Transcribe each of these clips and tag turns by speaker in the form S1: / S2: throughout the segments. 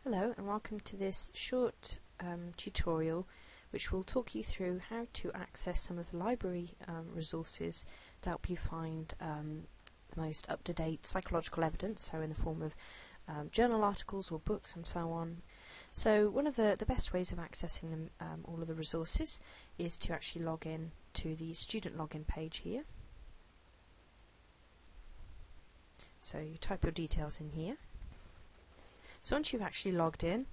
S1: Hello and welcome to this short tutorial which will talk you through how to access some of the library resources to help you find the most up-to-date psychological evidence, so in the form of journal articles or books and so on. So one of the best ways of accessing them, all of the resources, is to actually log in to the student login page here. So you type your details in here. So once you've actually logged in,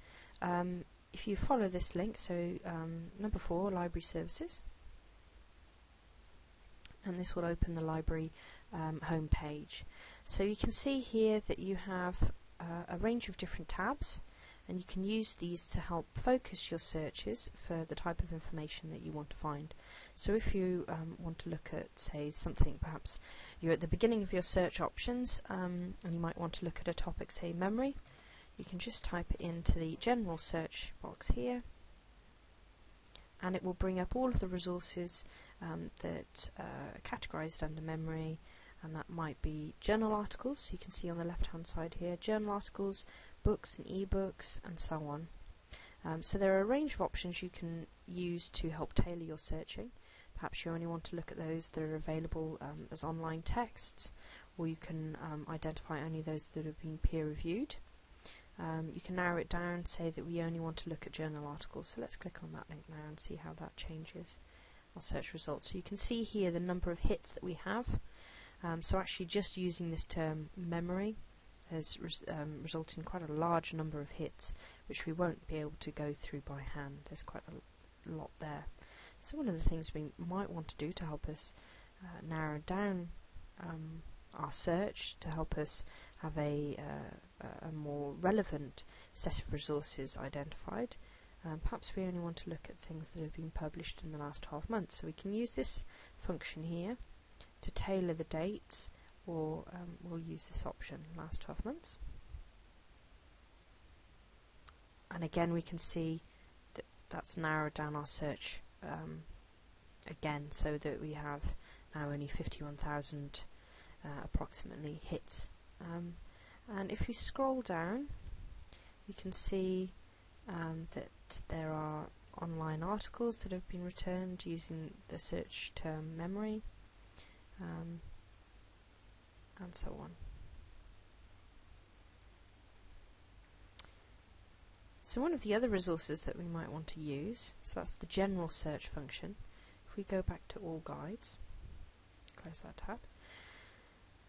S1: if you follow this link, so number 4, Library Services, and this will open the library home page. So you can see here that you have a range of different tabs, and you can use these to help focus your searches for the type of information that you want to find. So if you want to look at, say, something, perhaps you're at the beginning of your search options, and you might want to look at a topic, say memory, you can just type it into the general search box here, and it will bring up all of the resources that are categorized under memory, and that might be journal articles. So you can see on the left hand side here, journal articles, books and ebooks, and so on. So there are a range of options you can use to help tailor your searching. Perhaps you only want to look at those that are available as online texts, or you can identify only those that have been peer reviewed. You can narrow it down, say that we only want to look at journal articles. So let's click on that link now and see how that changes our search results. So you can see here the number of hits that we have. So actually just using this term memory has resulted in quite a large number of hits, which we won't be able to go through by hand. There's quite a lot there. So one of the things we might want to do to help us narrow down our search, to help us have a more relevant set of resources identified. Perhaps we only want to look at things that have been published in the last 12 months. So we can use this function here to tailor the dates, or we'll use this option, last 12 months. And again we can see that that's narrowed down our search again, so that we have now only 51,000 approximately hits. And if we scroll down, you can see that there are online articles that have been returned using the search term memory, and so on. So one of the other resources that we might want to use, so that's the general search function. If we go back to all guides, close that tab,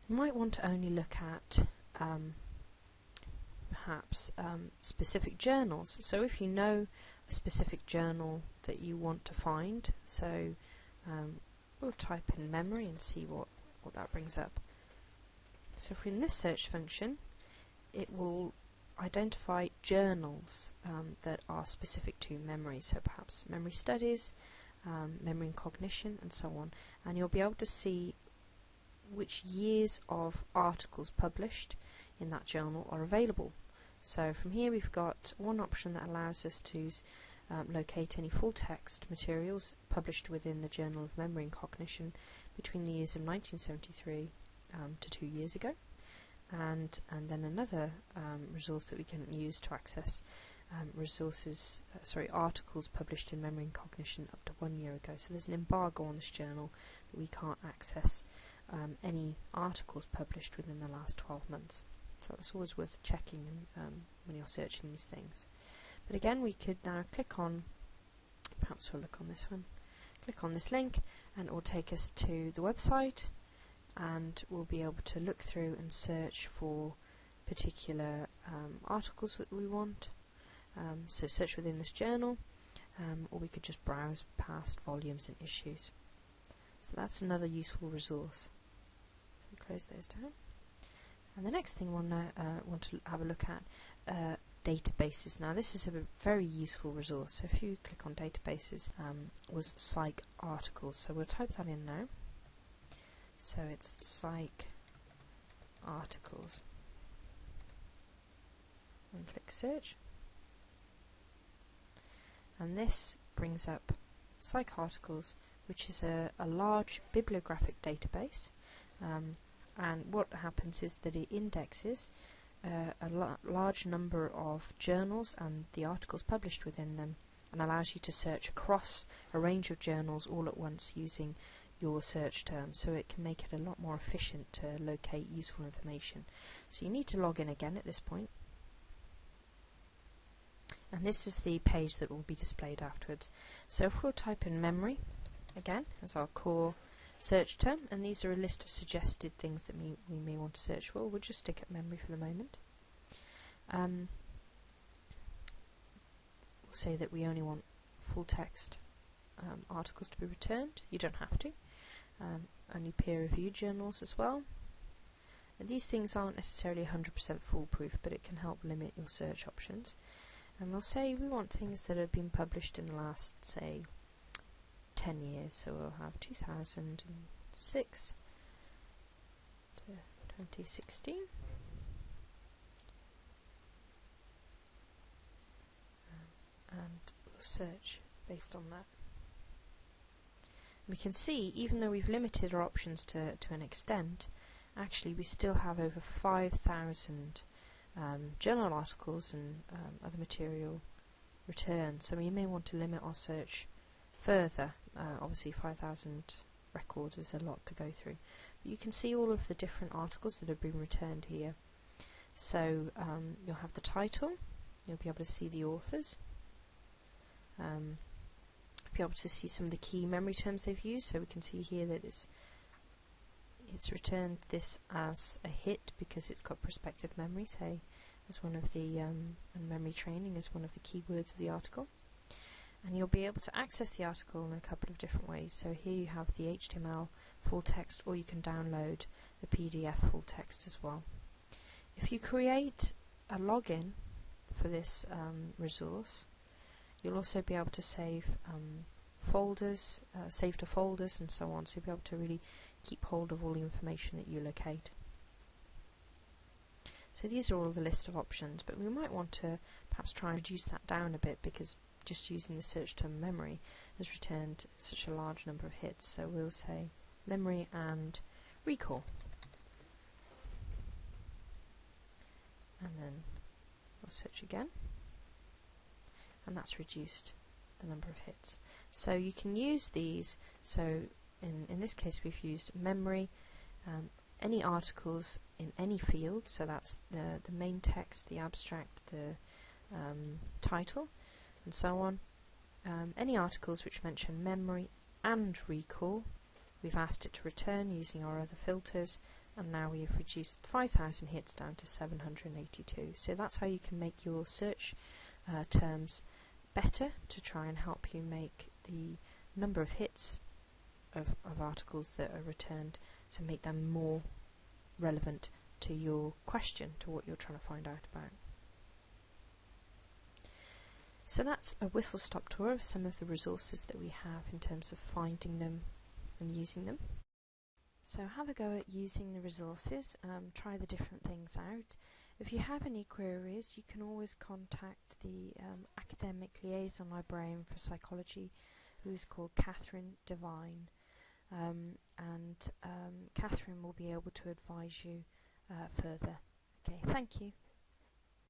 S1: you might want to only look at perhaps specific journals. So if you know a specific journal that you want to find, so we'll type in memory and see what that brings up. So if we're in this search function, it will identify journals that are specific to memory, so perhaps memory studies, memory and cognition, and so on, and you'll be able to see which years of articles published in that journal are available. So from here we've got one option that allows us to locate any full text materials published within the Journal of Memory and Cognition between the years of 1973 to 2 years ago, and then another resource that we can use to access articles published in Memory and Cognition up to 1 year ago. So there's an embargo on this journal that we can't access any articles published within the last 12 months. So it's always worth checking when you're searching these things. But again, we could now click on, perhaps we'll look on this one, click on this link, and it will take us to the website, and we'll be able to look through and search for particular articles that we want. So search within this journal, or we could just browse past volumes and issues. So that's another useful resource. Close those down. And the next thing we'll want to have a look at, databases. Now this is a very useful resource. So if you click on databases, was psych articles. So we'll type that in now. So it's psych articles. And click search. And this brings up psych articles, which is a large bibliographic database. And what happens is that it indexes large number of journals and the articles published within them, and allows you to search across a range of journals all at once using your search term, so it can make it a lot more efficient to locate useful information. So you need to log in again at this point, and this is the page that will be displayed afterwards. So if we'll type in memory again as our core search term, and these are a list of suggested things that we may want to search for. We'll just stick at memory for the moment. We'll say that we only want full text articles to be returned. You don't have to. Only peer-reviewed journals as well. And these things aren't necessarily 100% foolproof, but it can help limit your search options. And we'll say we want things that have been published in the last, say, 10 years, so we'll have 2006 to 2016, and we'll search based on that. We can see, even though we've limited our options to an extent, actually we still have over 5,000 journal articles and other material returned, so we may want to limit our search further. Obviously 5,000 records is a lot to go through. But you can see all of the different articles that have been returned here. So you'll have the title, you'll be able to see the authors, be able to see some of the key memory terms they've used. So we can see here that it's returned this as a hit because it's got prospective memory, say, as one of the and memory training as one of the keywords of the article. And you'll be able to access the article in a couple of different ways. So here you have the HTML full text, or you can download the PDF full text as well. If you create a login for this resource, you'll also be able to save folders, save to folders and so on, so you'll be able to really keep hold of all the information that you locate. So these are all the list of options, but we might want to perhaps try and reduce that down a bit, because just using the search term memory has returned such a large number of hits. So we'll say memory and recall, and then we'll search again, and that's reduced the number of hits. So you can use these. So in this case we've used memory, any articles in any field, so that's the main text, the abstract, the title, and so on. Any articles which mention memory and recall, we've asked it to return using our other filters, and now we've reduced 5,000 hits down to 782. So that's how you can make your search terms better, to try and help you make the number of hits of articles that are returned, so make them more relevant to your question, to what you're trying to find out about. So that's a whistle-stop tour of some of the resources that we have in terms of finding them and using them. So have a go at using the resources, try the different things out. If you have any queries, you can always contact the Academic Liaison Librarian for Psychology, who's called Catherine Devine, and Catherine will be able to advise you further. Okay, thank you.